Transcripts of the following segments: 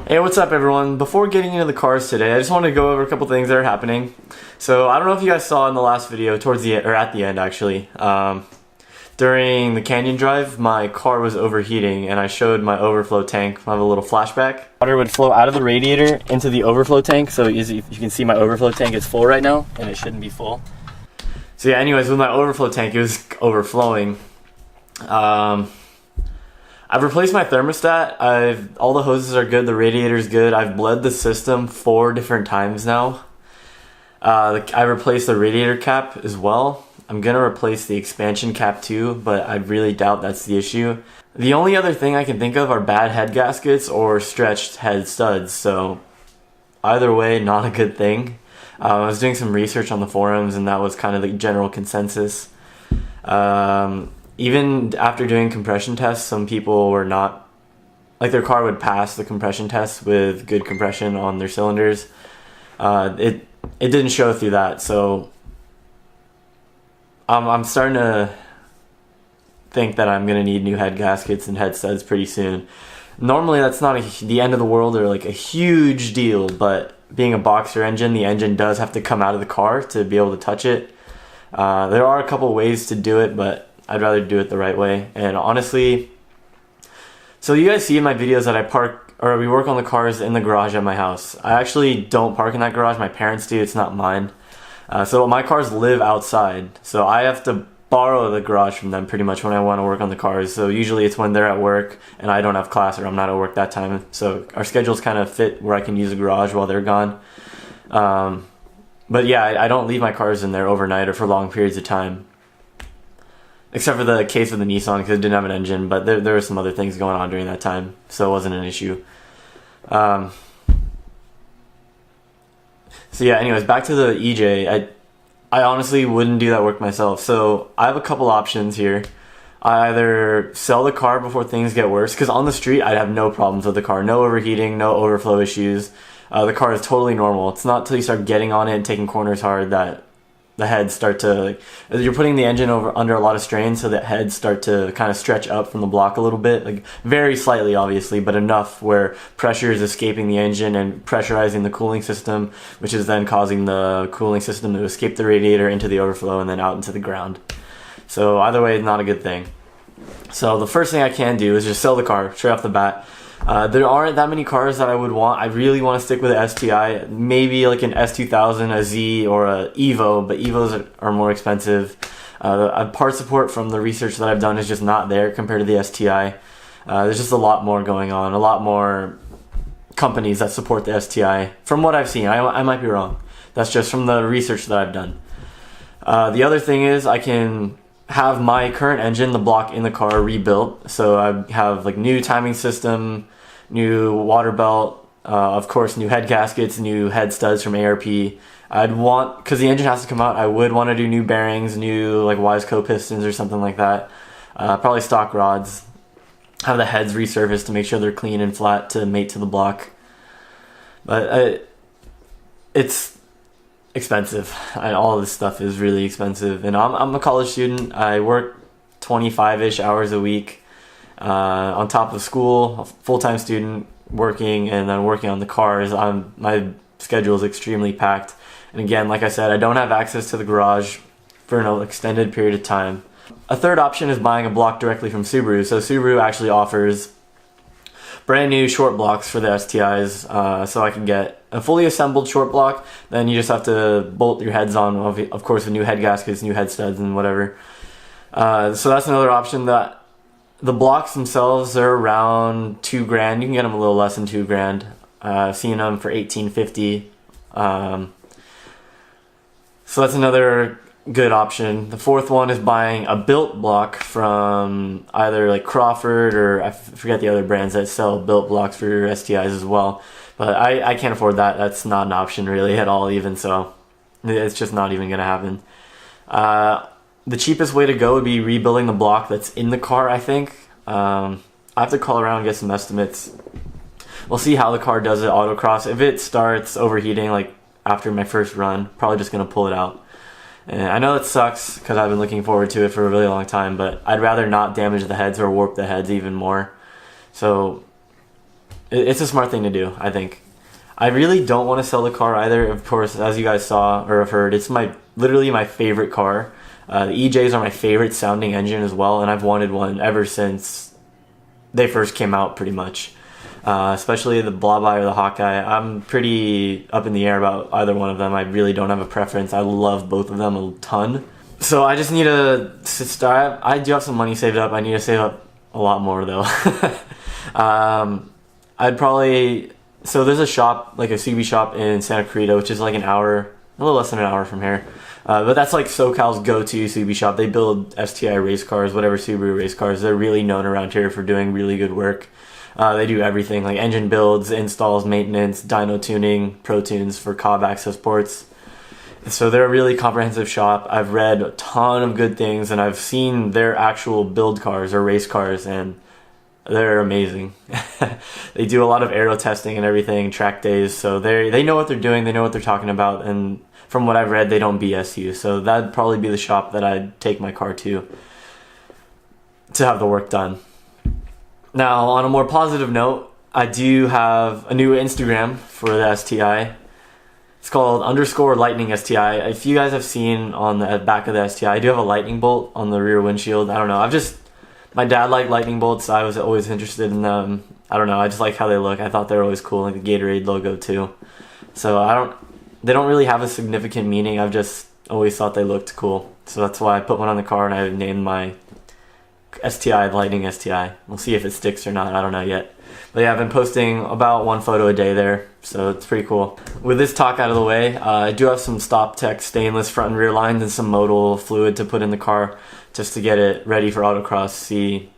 Hey, what's up everyone? Before getting into the cars today, I just wanted to go over a couple things that are happening. So I don't know if you guys saw in the last video, towards the end, or at the end actually, during the canyon drive, my car was overheating and I showed my overflow tank. I have a little flashback. Water would flow out of the radiator into the overflow tank, so as you can see my overflow tank is full right now, and it shouldn't be full. So yeah, anyways, with my overflow tank, it was overflowing. I've replaced my thermostat. All the hoses are good, the radiator's good. I've bled the system 4 different times now. I replaced the radiator cap as well. I'm gonna replace the expansion cap too, but I really doubt that's the issue. The only other thing I can think of are bad head gaskets or stretched head studs, so either way, not a good thing. I was doing some research on the forums and that was kind of the general consensus. Even after doing compression tests, some people were not, like their car would pass the compression test with good compression on their cylinders. It didn't show through that, so I'm starting to think that I'm gonna need new head gaskets and head studs pretty soon. Normally that's not the end of the world or like a huge deal, but being a boxer engine, the engine does have to come out of the car to be able to touch it. There are a couple ways to do it, but I'd rather do it the right way. And honestly, so you guys see in my videos that we work on the cars in the garage at my house. I actually don't park in that garage, my parents do, it's not mine. So my cars live outside, so I have to borrow the garage from them pretty much when I want to work on the cars. So usually it's when they're at work and I don't have class or I'm not at work that time. So our schedules kind of fit where I can use the garage while they're gone. But yeah, I don't leave my cars in there overnight or for long periods of time. Except for the case with the Nissan because it didn't have an engine, but there were some other things going on during that time, so it wasn't an issue. So yeah, anyways, back to the EJ. I honestly wouldn't do that work myself, so I have a couple options here. I either sell the car before things get worse, because on the street I'd have no problems with the car. No overheating, no overflow issues. The car is totally normal. It's not till you start getting on it and taking corners hard that the heads start to, you're putting the engine under a lot of strain, so that heads start to kind of stretch up from the block a little bit, like very slightly obviously, but enough where pressure is escaping the engine and pressurizing the cooling system, which is then causing the cooling system to escape the radiator into the overflow and then out into the ground. So either way, not a good thing. So the first thing I can do is just sell the car straight off the bat. There aren't that many cars that I would want. I really want to stick with the STI, maybe like an S2000, a Z, or a Evo, but Evos are more expensive. Part support from the research that I've done is just not there compared to the STI. There's just a lot more going on, a lot more companies that support the STI, from what I've seen. I might be wrong. That's just from the research that I've done. The other thing is I can have my current engine, the block in the car, rebuilt. So I have like new timing system, new water belt, of course new head gaskets, new head studs from ARP. I'd want, because the engine has to come out, I would want to do new bearings, new like Wiseco pistons or something like that. Probably stock rods. Have the heads resurfaced to make sure they're clean and flat to mate to the block. But it's expensive. All of this stuff is really expensive, and I'm a college student. I work 25-ish hours a week on top of school, a full-time student working, and then working on the cars. My schedule is extremely packed, and again, like I said, I don't have access to the garage for an extended period of time. A third option is buying a block directly from Subaru. So Subaru actually offers brand new short blocks for the STIs, so I can get a fully assembled short block. Then you just have to bolt your heads on, of course, with new head gaskets, new head studs, and whatever. So that's another option. That the blocks themselves are around $2,000. You can get them a little less than $2,000. I've seen them for $1,850. So that's another good option. The fourth one is buying a built block from either like Crawford, or I forget the other brands that sell built blocks for your STIs as well. But I can't afford that. That's not an option really at all even, so it's just not even gonna happen. The cheapest way to go would be rebuilding the block that's in the car, I think. I have to call around and get some estimates. We'll see how the car does at autocross. If it starts overheating like after my first run, probably just gonna pull it out. And I know that sucks because I've been looking forward to it for a really long time, but I'd rather not damage the heads or warp the heads even more. So it's a smart thing to do, I think. I really don't want to sell the car either. Of course, as you guys saw or have heard, it's literally my favorite car. The EJs are my favorite sounding engine as well, and I've wanted one ever since they first came out, pretty much. Especially the Blobeye or the Hawkeye. I'm pretty up in the air about either one of them. I really don't have a preference. I love both of them a ton. So I just need to start. I do have some money saved up. I need to save up a lot more though. I'd probably, so there's a shop, like a CB shop in Santa Clarita, which is like an hour, a little less than an hour from here. But that's like SoCal's go-to CB shop. They build STI race cars, whatever Subaru race cars. They're really known around here for doing really good work. They do everything, like engine builds, installs, maintenance, dyno tuning, pro tunes for Cobb Access ports. So they're a really comprehensive shop. I've read a ton of good things, and I've seen their actual build cars or race cars, and they're amazing. They do a lot of aero testing and everything, track days, so they know what they're doing, they know what they're talking about, and from what I've read, they don't BS you. So that'd probably be the shop that I'd take my car to have the work done. Now, on a more positive note, I do have a new Instagram for the STI. It's called _lightning STI. If you guys have seen on the back of the STI, I do have a lightning bolt on the rear windshield. I don't know. My dad liked lightning bolts. I was always interested in them. I don't know. I just like how they look. I thought they were always cool, like the Gatorade logo too. So they don't really have a significant meaning. I've just always thought they looked cool. So that's why I put one on the car and I named my STI Lightning STI. We'll see if it sticks or not. I don't know yet. But yeah, I've been posting about 1 photo a day there, so it's pretty cool. With this talk out of the way, I do have some StopTech stainless front and rear lines and some modal fluid to put in the car just to get it ready for autocross. See,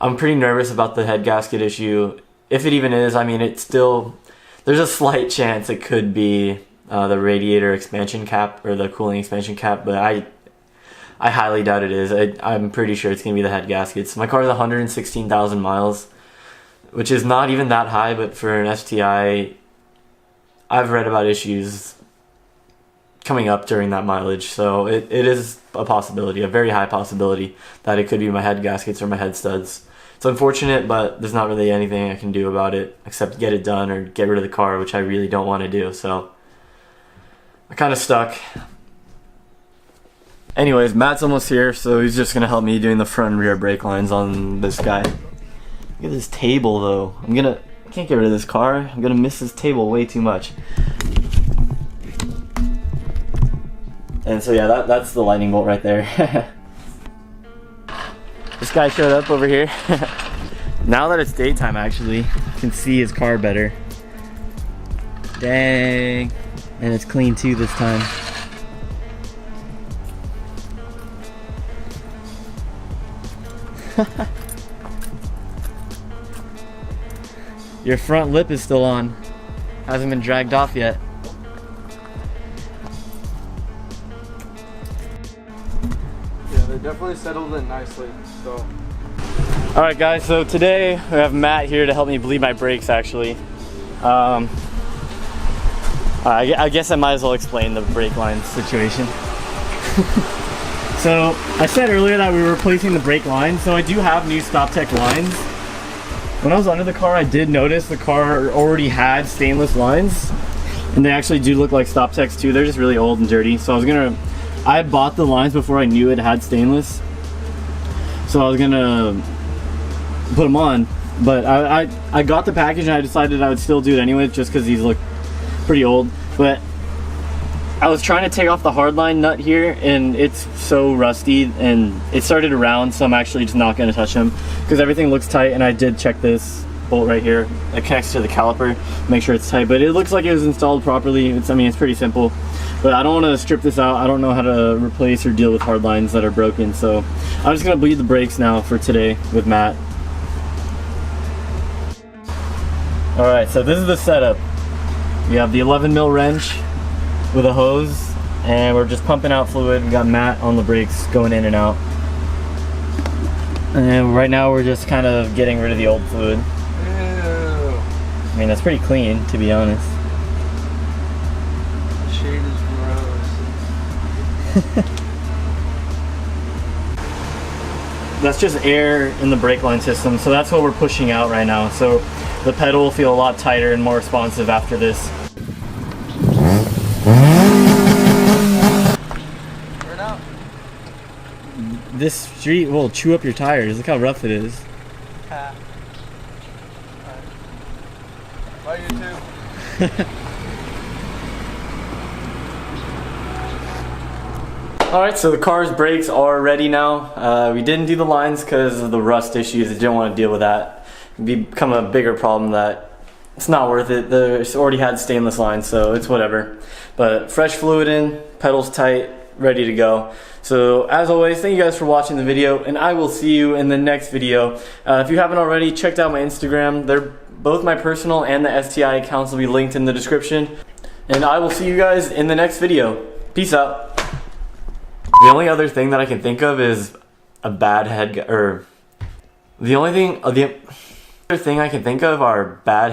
I'm pretty nervous about the head gasket issue. If it even is, I mean, there's a slight chance it could be the radiator expansion cap or the cooling expansion cap, but I highly doubt it is. I'm pretty sure it's going to be the head gaskets. My car is 116,000 miles, which is not even that high, but for an STI, I've read about issues coming up during that mileage. So it is a possibility, a very high possibility, that it could be my head gaskets or my head studs. It's unfortunate, but there's not really anything I can do about it except get it done or get rid of the car, which I really don't want to do. So I'm kind of stuck. Anyways, Matt's almost here, so he's just gonna help me doing the front and rear brake lines on this guy. Look at this table though. I can't get rid of this car. I'm gonna miss this table way too much. And so yeah, that's the lightning bolt right there. This guy showed up over here. Now that it's daytime, actually, you can see his car better. Dang. And it's clean too this time. Your front lip is still on. Hasn't been dragged off yet. Yeah, they definitely settled in nicely, so. Alright guys, so today we have Matt here to help me bleed my brakes actually. I guess I might as well explain the brake line situation. So I said earlier that we were replacing the brake lines, so I do have new StopTech lines. When I was under the car, I did notice the car already had stainless lines, and they actually do look like StopTechs too. They're just really old and dirty. So I bought the lines before I knew it had stainless, so I was gonna put them on. But I got the package and I decided I would still do it anyway, just because these look pretty old. But I was trying to take off the hardline nut here, and it's so rusty, and it started to round, so I'm actually just not going to touch them because everything looks tight. And I did check this bolt right here that connects to the caliper, make sure it's tight, but it looks like it was installed properly. It's pretty simple, but I don't want to strip this out. I don't know how to replace or deal with hard lines that are broken, so I'm just going to bleed the brakes now for today with Matt. Alright, so this is the setup. We have the 11 mil wrench with a hose, and we're just pumping out fluid. We got Matt on the brakes going in and out. And right now we're just kind of getting rid of the old fluid. Ew. I mean, that's pretty clean, to be honest. The shade is gross. That's just air in the brake line system, so that's what we're pushing out right now. So the pedal will feel a lot tighter and more responsive after this. Burn out. This street will chew up your tires. Look how rough it is. Bye, you too. Alright, so the car's brakes are ready now. We didn't do the lines because of the rust issues. I didn't want to deal with that. It'd become a bigger problem that it's not worth it. It's already had stainless lines, so it's whatever. But fresh fluid in, pedals tight, ready to go. So as always, thank you guys for watching the video, and I will see you in the next video. If you haven't already, checked out my Instagram. They're both my personal and the STI accounts will be linked in the description. And I will see you guys in the next video. Peace out. The only other thing that I can think of is a bad the other thing I can think of are bad